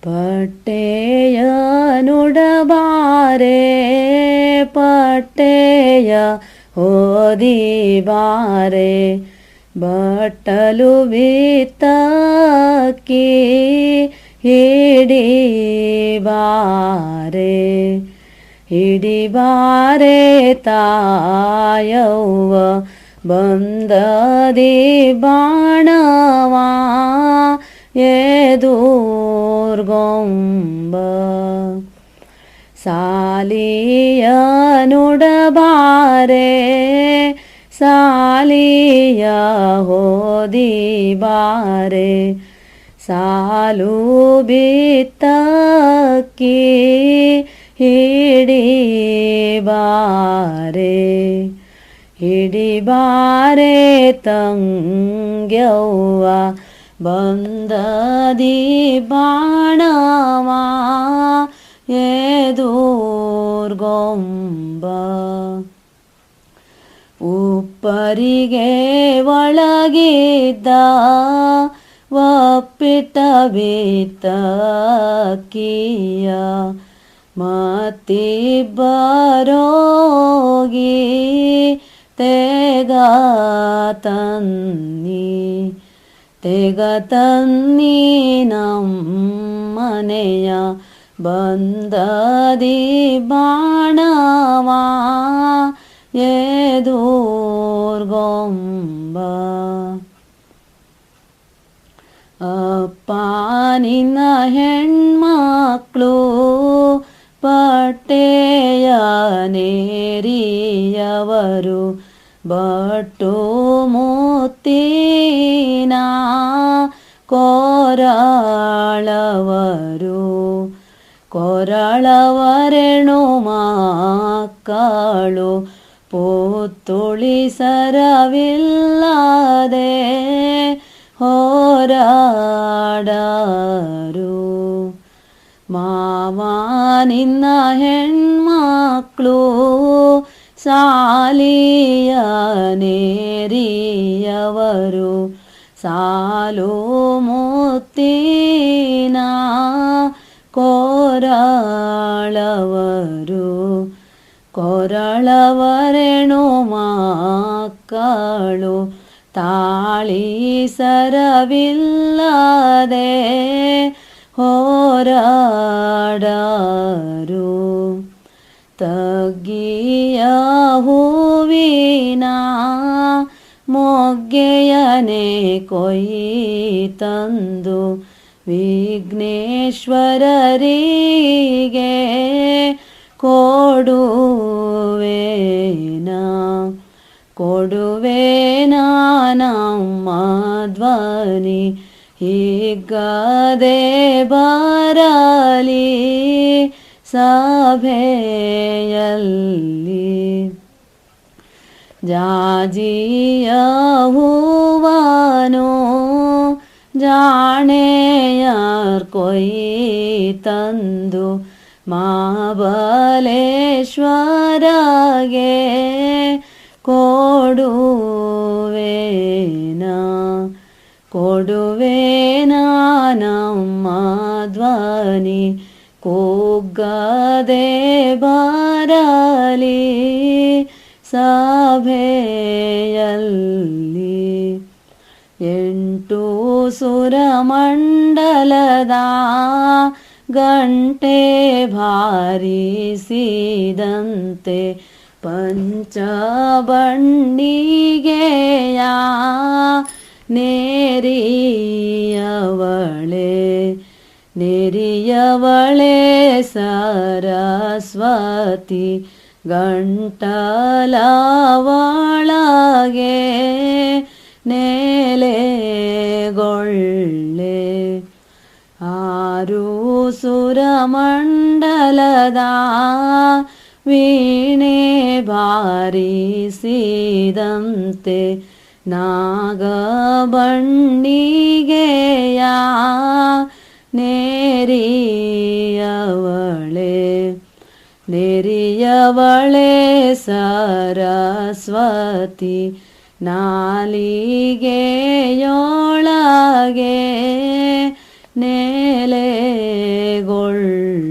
ಪಟ್ಟೆಯ ನುಡಬಾರೆ ಪಟ್ಟೆಯ ಓದಿ ಬಾರೆ ಬಟ್ಟಲು ಬಿತ್ತಕ್ಕಿ ಹಿಡಿಬಾರೆ ತಾಯವ್ವ ಬಂದದಿ ಬಾಣವ ಎದೂರ್ಗೊಂಬ ಸಾಲಿಯ ನುಡಬಾರೆ ಸಾಲಿಯ ಹೋದಿ ಬಾರೆ ಸಾಲು ಬಿತ್ತಕ್ಕಿ ಹಿಡಿಬಾರೆ ತಂಗ್ಯವ್ವ ಬಂದದಿ ಬಾಣವ ಎದೂರ್ಗೊಂಬ ಉಪ್ಪರಿಗೆ ಒಳಗಿದ್ದ ಒಪ್ಪಿಟ್ಟ ಬಿತ್ತಕ್ಕಿಯ ಮತ್ತಿಬ್ಬರೋಗಿ ತೆಗ ತನ್ನಿ ನಮ್ಮನೆಯ ಬಂದದಿ ಬಾಣವ ಎದೂರ್ಗೊಂಬ ಅಪ್ಪ ನಿನ್ನ ಹೆಣ್ಮಕ್ಳು ಪಟ್ಟೆಯ ನೇರಿಯವರು ಬಟ್ಟು ಮುತ್ತಿನ ಕೊರಳವರೆಣು ಮಕ್ಕಳು ಪುತ್ತುಳಿಸರವಿಲ್ಲದೆ ಹೋರಾಡರು ಮಾವ ನಿನ್ನ ಹೆಣ್ಮಕ್ಳು ಸಾಲಿಯ ನೇರಿಯವರು ಸಾಲು ಮುತ್ತಿನ ಕೊರಳವರೆಣು ಮಕ್ಕಳು ತಾಳಿಸರವಿಲ್ಲದೆ ಹೋರಾಡರು ತಗ್ಗಿಯ ಹೂವಿನ ಮೊಗ್ಗೆಯನೆ ಕೊಯ್ತಂದು ವಿಘ್ನೇಶ್ವರರಿಗೆ ಕೊಡುವೇನ ನಮ್ಮ ಧ್ವನಿ ಹಿಗ್ಗದೆ ಬರಲಿ ಸಭೆಯಲ್ಲಿ ಜಾಜಿಯ ಹೂವನು ಜಾಣೆಯರ್ ಕೊಯ್ತಂದು ಮಹಾಬಲೇಶ್ವರಗೆ ಕೊಡುವೇನ ನಮ್ಮ ಧ್ವನಿ ಕೂಗದೆ ಬರಲಿ ಸಭೆಯಲ್ಲಿ 8 ಸುರಮಂಡಲದ ಗಂಟೆ ಬಾರಿಸಿದಂತೆ ಪಂಚಬಂಡಿಗೆಯ ನೆರಿಯವಳೆ ಸರಸ್ವತಿ ಗಂಟಲ ಒಳಗೆ ನೆಲೆಗೊಳ್ಳೆ 6 ಸುರಮಂಡಲದ ವೀಣೆ ಬಾರಿಸಿದಂತೆ ನಾಗಬಂಡಿಗೆಯ ನೆರಿಯವಳೆ ಸರಸ್ವತಿ ನಾಲಿಗೆಯೊಳಗೆ ನೆಲೆಗೊಳ್ಳೆ ಕೊಳ್ಳ